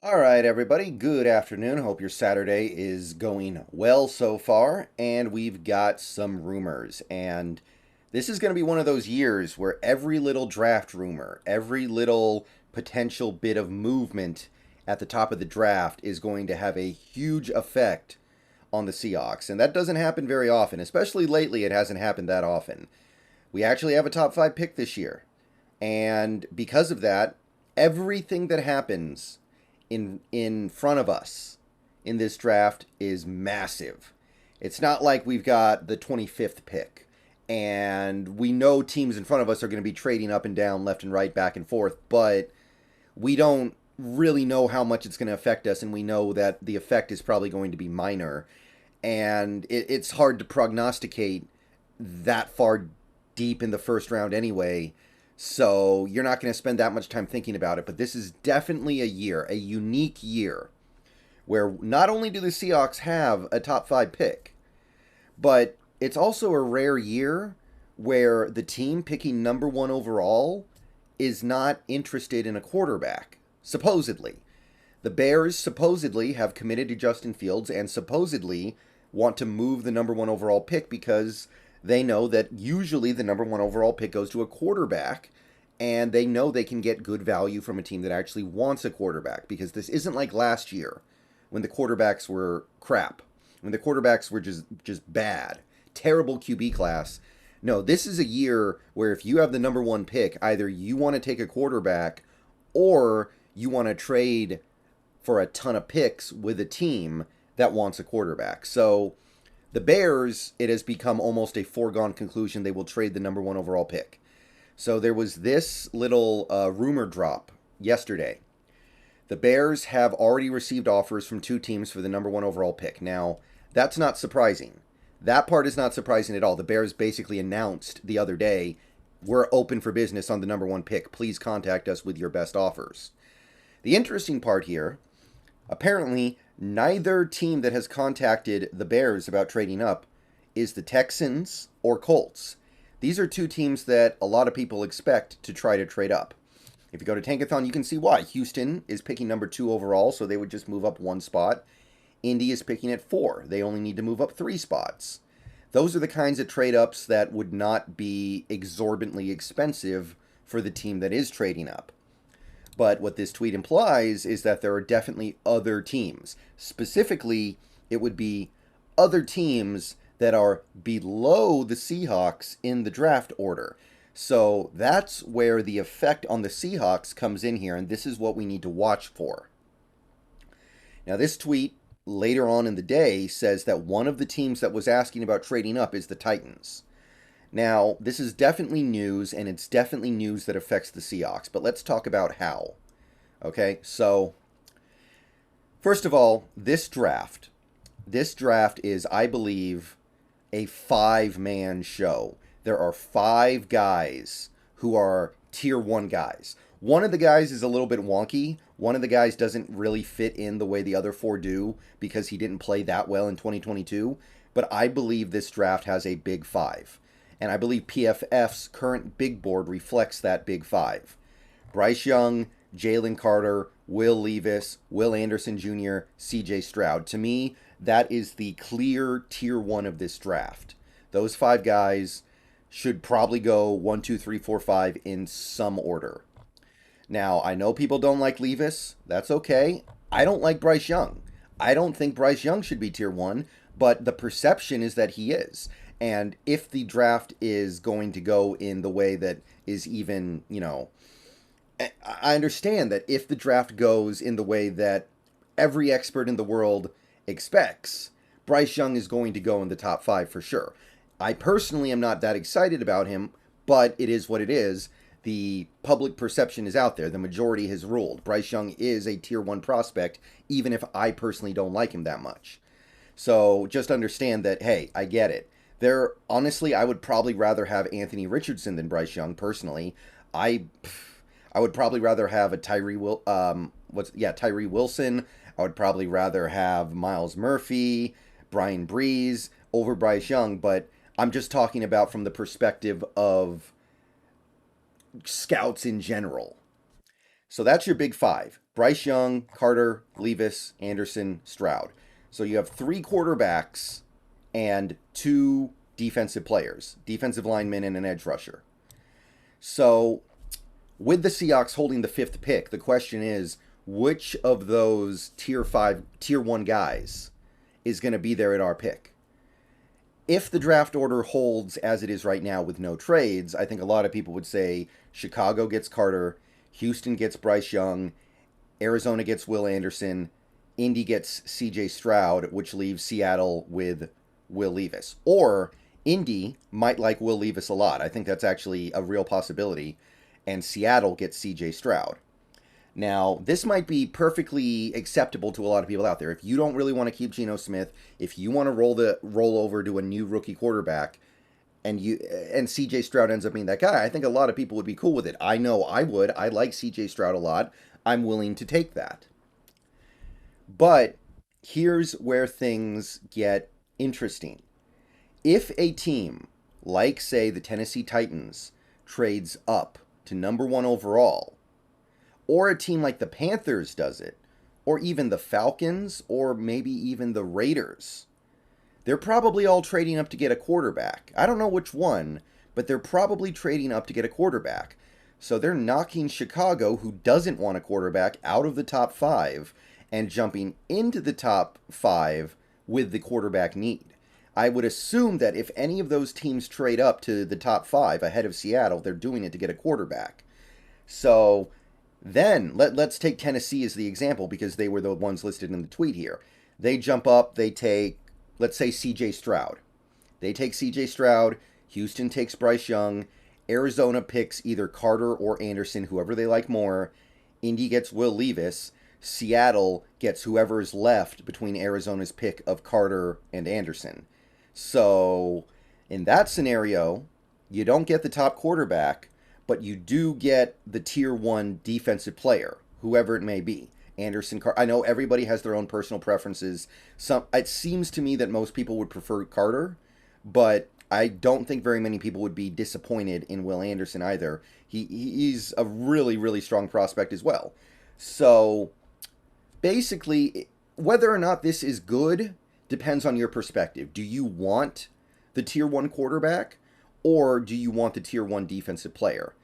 All right, everybody, good afternoon. Hope your Saturday is going well so far. And we've got some rumors. And this is going to be one of those years where every little draft rumor, every little potential bit of movement at the top of the draft is going to have a huge effect on the Seahawks. And that doesn't happen very often, especially lately, it hasn't happened that often. We actually have a top five pick this year. And because of that, everything that happens in front of us in this draft is massive. It's not like we've got the 25th pick and we know teams in front of us are going to be trading up and down, left and right, back and forth, but we don't really know how much it's going to affect us, and we know that the effect is probably going to be minor. And it's hard to prognosticate that far deep in the first round anyway. So you're not going to spend that much time thinking about it. But this is definitely a year, a unique year, where not only do the Seahawks have a top five pick, but it's also a rare year where the team picking number one overall is not interested in a quarterback, supposedly. The Bears supposedly have committed to Justin Fields and supposedly want to move the number one overall pick because they know that usually the number one overall pick goes to a quarterback, and they know they can get good value from a team that actually wants a quarterback, because this isn't like last year when the quarterbacks were crap, when the quarterbacks were just bad, terrible QB class. No, this is a year where if you have the number one pick, either you want to take a quarterback or you want to trade for a ton of picks with a team that wants a quarterback. So the Bears, it has become almost a foregone conclusion they will trade the number one overall pick. So there was this little rumor drop yesterday. The Bears have already received offers from two teams for the number one overall pick. Now, that's not surprising. That part is not surprising at all. The Bears basically announced the other day, we're open for business on the number one pick. Please contact us with your best offers. The interesting part here, apparently, neither team that has contacted the Bears about trading up is the Texans or Colts. These are two teams that a lot of people expect to try to trade up. If you go to Tankathon, you can see why. Houston is picking number two overall, so they would just move up one spot. Indy is picking at four. They only need to move up three spots. Those are the kinds of trade ups that would not be exorbitantly expensive for the team that is trading up. But what this tweet implies is that there are definitely other teams. Specifically, it would be other teams that are below the Seahawks in the draft order. So that's where the effect on the Seahawks comes in here, and this is what we need to watch for. Now, this tweet later on in the day says that one of the teams that was asking about trading up is the Titans. Now, this is definitely news, and it's definitely news that affects the Seahawks, but let's talk about how. Okay, so first of all, this draft is, I believe, a five-man show. There are five guys who are tier one guys. One of the guys is a little bit wonky. One of the guys doesn't really fit in the way the other four do because he didn't play that well in 2022. But I believe this draft has a big five. And I believe PFF's current big board reflects that big five. Bryce Young, Jalen Carter, Will Levis, Will Anderson Jr., CJ Stroud. To me, that is the clear tier one of this draft. Those five guys should probably go 1, 2, 3, 4, 5 in some order. Now, I know people don't like Levis. That's okay. I don't like Bryce Young. I don't think Bryce Young should be tier one, but the perception is that he is. And if the draft is going to go in the way that is even, I understand that if the draft goes in the way that every expert in the world expects, Bryce Young is going to go in the top five for sure. I personally am not that excited about him, but it is what it is. The public perception is out there. The majority has ruled. Bryce Young is a tier one prospect, even if I personally don't like him that much. So just understand that, hey, I get it. Honestly, I would probably rather have Anthony Richardson than Bryce Young personally. I would probably rather have a Tyree Wilson. I would probably rather have Miles Murphy, Brian Breeze over Bryce Young, but I'm just talking about from the perspective of scouts in general. So that's your big five. Bryce Young, Carter, Levis, Anderson, Stroud. So you have 3 quarterbacks and 2 defensive players, defensive linemen and an edge rusher. So with the Seahawks holding the 5th pick, the question is, which of those tier 1 guys is going to be there at our pick? If the draft order holds as it is right now with no trades, I think a lot of people would say Chicago gets Carter, Houston gets Bryce Young, Arizona gets Will Anderson, Indy gets CJ Stroud, which leaves Seattle with Will Levis. Or Indy might like Will Levis a lot. I think that's actually a real possibility. And Seattle gets CJ Stroud. Now, this might be perfectly acceptable to a lot of people out there. If you don't really want to keep Geno Smith, if you want to roll over to a new rookie quarterback, and CJ Stroud ends up being that guy, I think a lot of people would be cool with it. I know I would. I like CJ Stroud a lot. I'm willing to take that. But here's where things get interesting. If a team like, say, the Tennessee Titans trades up to number 1 overall, or a team like the Panthers does it, or even the Falcons, or maybe even the Raiders, they're probably all trading up to get a quarterback. I don't know which one, but they're probably trading up to get a quarterback. So they're knocking Chicago, who doesn't want a quarterback, out of the top 5 and jumping into the top 5 with the quarterback need. I would assume that if any of those teams trade up to the top 5 ahead of Seattle, they're doing it to get a quarterback. So then, let's take Tennessee as the example, because they were the ones listed in the tweet here. They jump up, they take, let's say, CJ Stroud. They take CJ Stroud, Houston takes Bryce Young, Arizona picks either Carter or Anderson, whoever they like more, Indy gets Will Levis, Seattle gets whoever is left between Arizona's pick of Carter and Anderson. So, in that scenario, you don't get the top quarterback, but you do get the tier 1 defensive player, whoever it may be. Anderson, I know everybody has their own personal preferences. It seems to me that most people would prefer Carter, but I don't think very many people would be disappointed in Will Anderson either. He's a really, really strong prospect as well. So, basically, whether or not this is good depends on your perspective. Do you want the tier 1 quarterback, or do you want the tier 1 defensive player?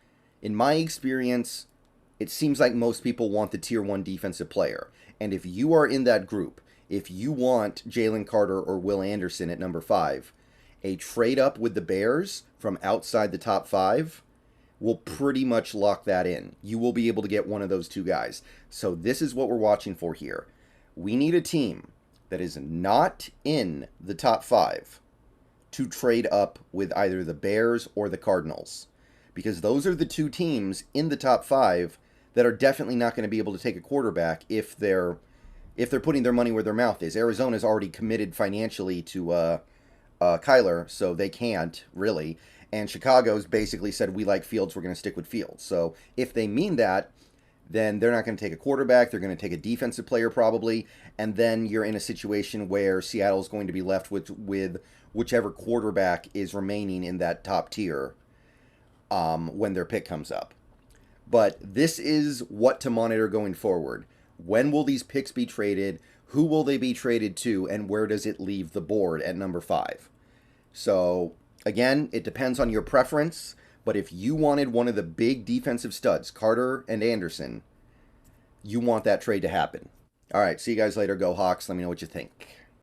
In my experience, it seems like most people want the tier 1 defensive player. And if you are in that group, if you want Jalen Carter or Will Anderson at number 5, a trade up with the Bears from outside the top 5 will pretty much lock that in. You will be able to get one of those 2 guys. So this is what we're watching for here. We need a team that is not in the top 5 to trade up with either the Bears or the Cardinals, because those are the 2 teams in the top 5 that are definitely not going to be able to take a quarterback if they're putting their money where their mouth is. Arizona's already committed financially to Kyler, so they can't really. And Chicago's basically said, we like Fields, we're going to stick with Fields. So if they mean that, then they're not going to take a quarterback. They're going to take a defensive player probably. And then you're in a situation where Seattle's going to be left with whichever quarterback is remaining in that top tier when their pick comes up. But this is what to monitor going forward. When will these picks be traded? Who will they be traded to? And where does it leave the board at number 5? So, again, it depends on your preference. But if you wanted one of the big defensive studs, Carter and Anderson, you want that trade to happen. All right, see you guys later. Go Hawks. Let me know what you think.